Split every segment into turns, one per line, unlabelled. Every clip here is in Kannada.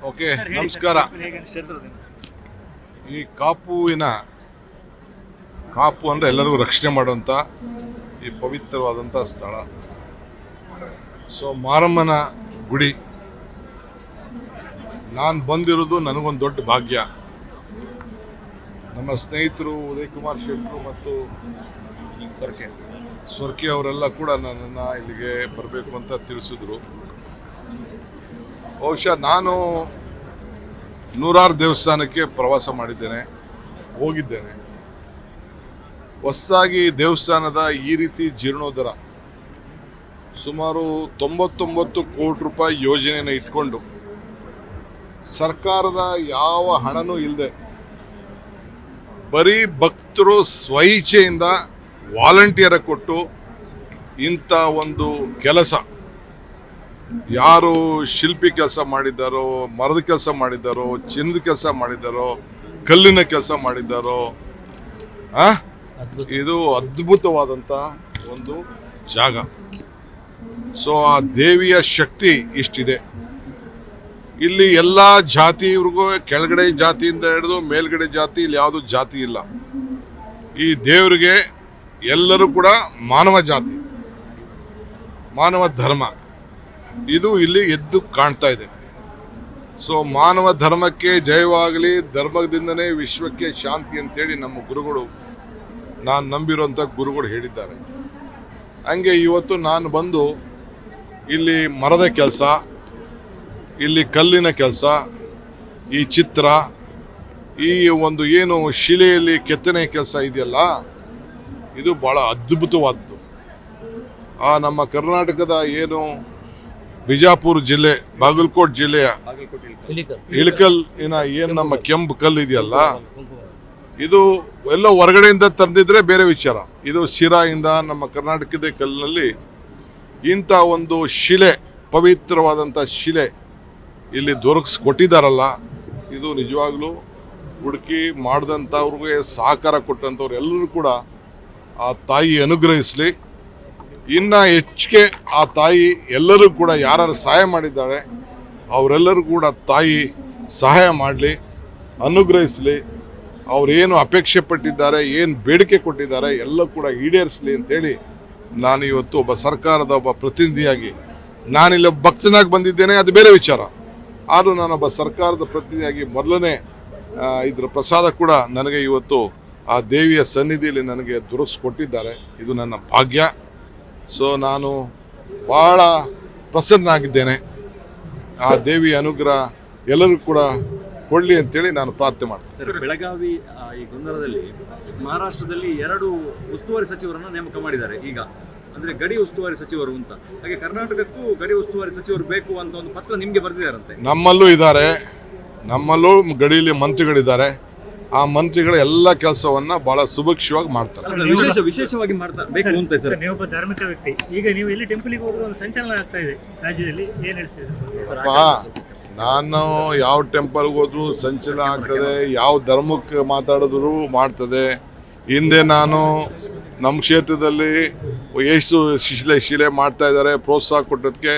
ಓಕೆ, ನಮಸ್ಕಾರ. ಈ ಕಾಪು ಅಂದರೆ ಎಲ್ಲರಿಗೂ ರಕ್ಷಣೆ ಮಾಡುವಂಥ ಈ ಪವಿತ್ರವಾದಂಥ ಸ್ಥಳ. ಸೊ ಮಾರಮ್ಮನ ಗುಡಿ ನಾನು ಬಂದಿರೋದು ನನಗೊಂದು ದೊಡ್ಡ ಭಾಗ್ಯ. ನಮ್ಮ ಸ್ನೇಹಿತರು ಉದಯ್ ಕುಮಾರ್ ಶೆಟ್ಟರು ಮತ್ತು ಸ್ವರ್ಕೆ ಅವರೆಲ್ಲ ಕೂಡ ನನ್ನನ್ನು ಇಲ್ಲಿಗೆ ಬರಬೇಕು ಅಂತ ತಿಳಿಸಿದ್ರು. ಬಹುಶಃ ನಾನು ನೂರಾರು ದೇವಸ್ಥಾನಕ್ಕೆ ಪ್ರವಾಸ ಮಾಡಿದ್ದೇನೆ, ಹೋಗಿದ್ದೇನೆ. ಹೊಸದಾಗಿ ದೇವಸ್ಥಾನದ ಈ ರೀತಿ ಜೀರ್ಣೋದ್ಧಾರ ಸುಮಾರು 99 ಕೋಟಿ ರೂಪಾಯಿ ಯೋಜನೆಯನ್ನು ಇಟ್ಕೊಂಡು ಸರ್ಕಾರದ ಯಾವ ಹಣನೂ ಇಲ್ಲದೆ ಬರೀ ಭಕ್ತರು ಸ್ವಇಚ್ಛೆಯಿಂದ ವಾಲಂಟಿಯರ್ ಕೊಟ್ಟು ಇಂಥ ಒಂದು ಕೆಲಸ, ಯಾರು ಶಿಲ್ಪಿ ಕೆಲಸ ಮಾಡಿದ್ದಾರೋ, ಮರದ ಕೆಲಸ ಮಾಡಿದ್ದಾರೋ, ಚಿನ್ನದ ಕೆಲಸ ಮಾಡಿದ್ದಾರೋ, ಕಲ್ಲಿನ ಕೆಲಸ ಮಾಡಿದ್ದಾರೋ, ಇದು ಅದ್ಭುತವಾದಂಥ ಒಂದು ಜಾಗ. ಸೊ ಆ ದೇವಿಯ ಶಕ್ತಿ ಇಷ್ಟಿದೆ. ಇಲ್ಲಿ ಎಲ್ಲ ಜಾತಿಯವ್ರಿಗೂ, ಕೆಳಗಡೆ ಜಾತಿಯಿಂದ ಹಿಡಿದು ಮೇಲ್ಗಡೆ ಜಾತಿ, ಇಲ್ಲಿ ಯಾವುದು ಜಾತಿ ಇಲ್ಲ. ಈ ದೇವರಿಗೆ ಎಲ್ಲರೂ ಕೂಡ ಮಾನವ ಜಾತಿ, ಮಾನವ ಧರ್ಮ ಇದು ಇಲ್ಲಿ ಎದ್ದು ಕಾಣ್ತಾ ಇದೆ. ಸೊ ಮಾನವ ಧರ್ಮಕ್ಕೆ ಜಯವಾಗಲಿ, ಧರ್ಮದಿಂದನೇ ವಿಶ್ವಕ್ಕೆ ಶಾಂತಿ ಅಂತೇಳಿ ನಮ್ಮ ಗುರುಗಳು, ನಾನು ನಂಬಿರುವಂಥ ಗುರುಗಳು ಹೇಳಿದ್ದಾರೆ. ಹಂಗೆ ಇವತ್ತು ನಾನು ಬಂದು ಇಲ್ಲಿ ಮರದ ಕೆಲಸ, ಇಲ್ಲಿ ಕಲ್ಲಿನ ಕೆಲಸ, ಈ ಚಿತ್ರ, ಈ ಒಂದು ಏನು ಶಿಲೆಯಲ್ಲಿ ಕೆತ್ತನೆ ಕೆಲಸ ಇದೆಯಲ್ಲ, ಇದು ಭಾಳ ಅದ್ಭುತವಾದದ್ದು. ನಮ್ಮ ಕರ್ನಾಟಕದ ಏನು ಬಿಜಾಪುರ ಜಿಲ್ಲೆ, ಬಾಗಲಕೋಟೆ ಜಿಲ್ಲೆಯ ಇಳಕಲ್ ಏನು ನಮ್ಮ ಕೆಂಪು ಕಲ್ಲು ಇದೆಯಲ್ಲ, ಇದು ಎಲ್ಲ ಹೊರಗಡೆಯಿಂದ ತಂದಿದ್ರೆ ಬೇರೆ ವಿಚಾರ. ಇದು ಶಿರಾಯಿಂದ ನಮ್ಮ ಕರ್ನಾಟಕದ ಕಲ್ಲಿನಲ್ಲಿ ಇಂಥ ಒಂದು ಶಿಲೆ, ಪವಿತ್ರವಾದಂಥ ಶಿಲೆ ಇಲ್ಲಿ ದೊರಕಿಸ್ಕೊಟ್ಟಿದ್ದಾರಲ್ಲ, ಇದು ನಿಜವಾಗ್ಲೂ ಹುಡುಕಿ ಮಾಡಿದಂಥವ್ರಿಗೆ ಸಹಕಾರ ಕೊಟ್ಟಂಥವ್ರು ಎಲ್ಲರೂ ಕೂಡ ಆ ತಾಯಿ ಅನುಗ್ರಹಿಸಲಿ. ಇನ್ನು ಹೆಚ್ಚಿಗೆ ಆ ತಾಯಿ ಎಲ್ಲರೂ ಕೂಡ ಯಾರು ಸಹಾಯ ಮಾಡಿದ್ದಾರೆ ಅವರೆಲ್ಲರೂ ಕೂಡ ತಾಯಿ ಸಹಾಯ ಮಾಡಲಿ, ಅನುಗ್ರಹಿಸಲಿ. ಅವರೇನು ಅಪೇಕ್ಷೆ ಪಟ್ಟಿದ್ದಾರೆ, ಏನು ಬೇಡಿಕೆ ಕೊಟ್ಟಿದ್ದಾರೆ ಎಲ್ಲ ಕೂಡ ಈಡೇರಿಸಲಿ ಅಂತೇಳಿ ನಾನು ಇವತ್ತು ಒಬ್ಬ ಸರ್ಕಾರದ ಒಬ್ಬ ಪ್ರತಿನಿಧಿಯಾಗಿ, ನಾನಿಲ್ಲಿ ಭಕ್ತನಾಗಿ ಬಂದಿದ್ದೇನೆ, ಅದು ಬೇರೆ ವಿಚಾರ. ಆದರೂ ನಾನೊಬ್ಬ ಸರ್ಕಾರದ ಪ್ರತಿನಿಧಿಯಾಗಿ ಮೊದಲನೇ ಇದರ ಪ್ರಸಾದ ಕೂಡ ನನಗೆ ಇವತ್ತು ಆ ದೇವಿಯ ಸನ್ನಿಧಿಯಲ್ಲಿ ನನಗೆ ದೊರಕಿಸ್ಕೊಟ್ಟಿದ್ದಾರೆ. ಇದು ನನ್ನ ಭಾಗ್ಯ. ಸೊ ನಾನು ಭಾಳ ಪ್ರಸನ್ನನಾಗಿದ್ದೇನೆ. ಆ ದೇವಿಯ ಅನುಗ್ರಹ ಎಲ್ಲರೂ ಕೂಡ ಕೊಡಲಿ ಅಂತೇಳಿ ನಾನು ಪ್ರಾರ್ಥನೆ ಮಾಡ್ತೇನೆ.
ಸರ್, ಬೆಳಗಾವಿ ಈ ಗೊಂದಲದಲ್ಲಿ ಮಹಾರಾಷ್ಟ್ರದಲ್ಲಿ 2 ಉಸ್ತುವಾರಿ ಸಚಿವರನ್ನು ನೇಮಕ ಮಾಡಿದ್ದಾರೆ ಈಗ, ಅಂದರೆ ಗಡಿ ಉಸ್ತುವಾರಿ ಸಚಿವರು ಅಂತ. ಹಾಗೆ ಕರ್ನಾಟಕಕ್ಕೂ ಗಡಿ ಉಸ್ತುವಾರಿ ಸಚಿವರು ಬೇಕು ಅಂತ ಒಂದು ಪತ್ರ ನಿಮಗೆ ಬರೆದಿದ್ದಾರಂತೆ.
ನಮ್ಮಲ್ಲೂ ಇದ್ದಾರೆ, ನಮ್ಮಲ್ಲೂ ಗಡಿಯಲ್ಲಿ ಮಂತ್ರಿಗಳಿದ್ದಾರೆ. ಆ ಮಂತ್ರಿಗಳ ಎಲ್ಲ ಕೆಲಸವನ್ನ ಬಹಳ ಸುಭಿಕ್ಷವಾಗಿ ಮಾಡ್ತಾರೆ.
ವಿಶೇಷವಾಗಿ ಮಾಡ್ತಾ ಬೇಕು ಅಂತ ಸರ್.
ನೀವು ಒಬ್ಬ ಧಾರ್ಮಿಕ ವ್ಯಕ್ತಿ, ಈಗ ನೀವು ಎಲ್ಲಿ ಟೆಂಪಲ್ಗೆ ಹೋದ್ರೂ ಒಂದು ಸಂಚಲನ ಆಗ್ತಾ ಇದೆ ರಾಜ್ಯದಲ್ಲಿ, ಏನು ಹೇಳ್ತೀರಿ?
ನಾನು ಯಾವ ಟೆಂಪಲ್ಗೆ ಹೋದ್ರು ಸಂಚಲನ ಆಗ್ತದೆ, ಯಾವ ಧರ್ಮಕ್ಕೆ ಮಾತಾಡಿದ್ರು ಮಾಡ್ತದೆ. ಹಿಂದೆ ನಾನು ನಮ್ಮ ಕ್ಷೇತ್ರದಲ್ಲಿ ಯೇಸು ಶಿಲೆ ಮಾಡ್ತಾ ಇದ್ದಾರೆ, ಪ್ರೋತ್ಸಾಹ ಕೊಟ್ಟದಕ್ಕೆ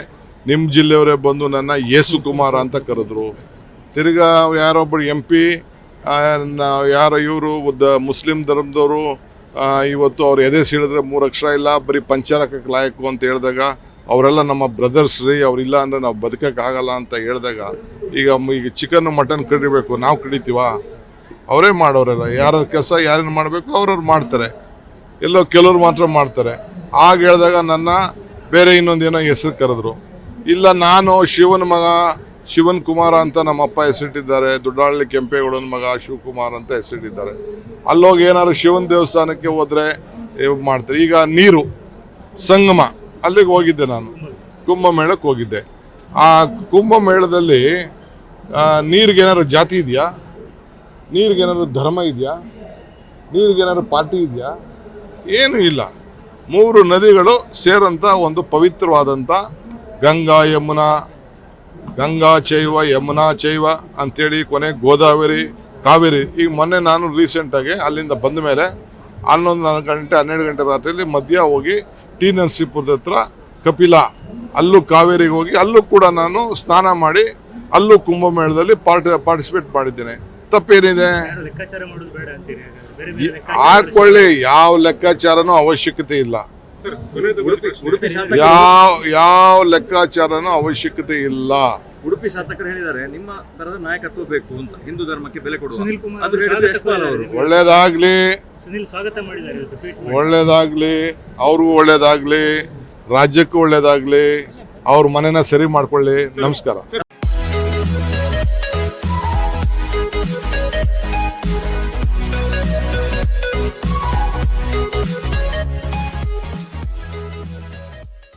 ನಿಮ್ಮ ಜಿಲ್ಲೆಯವರೇ ಬಂದು ನನ್ನ ಯೇಸು ಕುಮಾರ ಅಂತ ಕರೆದ್ರು. ತಿರ್ಗಾ ಯಾರೊಬ್ಬರು MP ಯಾರೋ ಇವರು ಮುಸ್ಲಿಂ ಧರ್ಮದವರು ಇವತ್ತು ಅವ್ರು ಎದೆ ಸೀಳಿದ್ರೆ 3 ಅಕ್ಷರ ಇಲ್ಲ, ಬರೀ ಪಂಚರಕಕ್ಕೆ ಲಾಯಕು ಅಂತ ಹೇಳಿದಾಗ ಅವರೆಲ್ಲ ನಮ್ಮ ಬ್ರದರ್ಸ್ ರೀ, ಅವರಿಲ್ಲ ಅಂದರೆ ನಾವು ಬದುಕೋಕ್ಕಾಗಲ್ಲ ಅಂತ ಹೇಳಿದಾಗ, ಈಗ ಚಿಕನ್ ಮಟನ್ ಕಡಿಬೇಕು, ನಾವು ಕಡಿತೀವ? ಅವರೇ ಮಾಡೋರೆಲ್ಲ. ಯಾರ ಕೆಲಸ ಯಾರೇನು ಮಾಡಬೇಕು ಅವ್ರವ್ರು ಮಾಡ್ತಾರೆ, ಎಲ್ಲೋ ಕೆಲವ್ರು ಮಾತ್ರ ಮಾಡ್ತಾರೆ. ಆಗ ಹೇಳಿದಾಗ ನನ್ನ ಬೇರೆ ಇನ್ನೊಂದೇನೋ ಹೆಸರು ಕರೆದ್ರು. ಇಲ್ಲ, ನಾನು ಶಿವನ ಮಗ ಶಿವನ್ ಕುಮಾರ ಅಂತ ನಮ್ಮ ಅಪ್ಪ ಹೆಸರಿಟ್ಟಿದ್ದಾರೆ, ದೊಡ್ಡಹಳ್ಳಿ ಕೆಂಪೇಗೌಡನ ಮಗ ಶಿವಕುಮಾರ್ ಅಂತ ಹೆಸರಿಟ್ಟಿದ್ದಾರೆ. ಅಲ್ಲೋಗಿ ಏನಾದ್ರು ಶಿವನ ದೇವಸ್ಥಾನಕ್ಕೆ ಹೋದರೆ ಮಾಡ್ತಾರೆ. ಈಗ ನೀರು ಸಂಗಮ, ಅಲ್ಲಿಗೆ ಹೋಗಿದ್ದೆ ನಾನು, ಕುಂಭಮೇಳಕ್ಕೆ ಹೋಗಿದ್ದೆ. ಆ ಕುಂಭಮೇಳದಲ್ಲಿ ನೀರಿಗೇನಾದ್ರು ಜಾತಿ ಇದೆಯಾ? ನೀರಿಗೇನಾದ್ರು ಧರ್ಮ ಇದೆಯಾ? ನೀರಿಗೇನಾದ್ರು ಪಾರ್ಟಿ ಇದೆಯಾ? ಏನೂ ಇಲ್ಲ. 3 ನದಿಗಳು ಸೇರೋಂಥ ಒಂದು ಪವಿತ್ರವಾದಂಥ ಗಂಗಾ ಚೈವ ಯಮುನಾ ಚೈವ ಅಂಥೇಳಿ ಕೊನೆ ಗೋದಾವರಿ, ಕಾವೇರಿ. ಈಗ ಮೊನ್ನೆ ನಾನು ರೀಸೆಂಟಾಗಿ ಅಲ್ಲಿಂದ ಬಂದ ಮೇಲೆ 11 ಗಂಟೆ 12 ಗಂಟೆ ರಾತ್ರಿಯಲ್ಲಿ ಮಧ್ಯ ಹೋಗಿ ಟಿ ನರಸೀಪುರದ ಹತ್ರ ಕಪಿಲಾ, ಅಲ್ಲೂ ಕಾವೇರಿಗೆ ಹೋಗಿ ಅಲ್ಲೂ ಕೂಡ ನಾನು ಸ್ನಾನ ಮಾಡಿ ಅಲ್ಲೂ ಕುಂಭಮೇಳದಲ್ಲಿ ಪಾರ್ಟಿಸಿಪೇಟ್ ಮಾಡಿದ್ದೇನೆ. ತಪ್ಪೇನಿದೆ?
ಯಾರು ಲೆಕ್ಕಾಚಾರ ಮಾಡೋದು ಬೇಡ ಅಂತೀರಿ ಹಾಗಾದ್ರೆ? ಬೇರೆ ಬೇರೆ ಲೆಕ್ಕಾಚಾರ
ಹಾಕೊಳ್ಳಿ, ಯಾವ ಲೆಕ್ಕಾಚಾರನೂ ಅವಶ್ಯಕತೆ ಇಲ್ಲ.
ಉಡುಪಿ ಶಾಸಕರು
ಯಾವ ಲೆಕ್ಕಾಚಾರನೂ ಅವಶ್ಯಕತೆ ಇಲ್ಲ.
ಉಡುಪಿ ಶಾಸಕರು ಹೇಳಿದ್ದಾರೆ ನಿಮ್ಮ ತರದ ನಾಯಕತ್ವ ಬೇಕು ಅಂತ, ಹಿಂದೂ ಧರ್ಮಕ್ಕೆ ಬೆಲೆ ಕೊಡುವ.
ಸುನಿಲ್ ಕುಮಾರ್
ಅದು ಹೇಳಿದ್ರು ಯಶ್ಪಾಲ್ ಅವರು.
ಒಳ್ಳೇದಾಗ್ಲಿ,
ಸುನಿಲ್ ಸ್ವಾಗತ ಮಾಡಿದ್ದಾರೆ ಇವತ್ತು ಟ್ವೀಟ್ ಮಾಡಿ.
ಒಳ್ಳೇದಾಗ್ಲಿ, ಅವ್ರಿಗೂ ಒಳ್ಳೇದಾಗ್ಲಿ, ರಾಜ್ಯಕ್ಕೂ ಒಳ್ಳೇದಾಗ್ಲಿ, ಅವ್ರ ಮನೆನ ಸರಿ ಮಾಡ್ಕೊಳ್ಳಿ. ನಮಸ್ಕಾರ.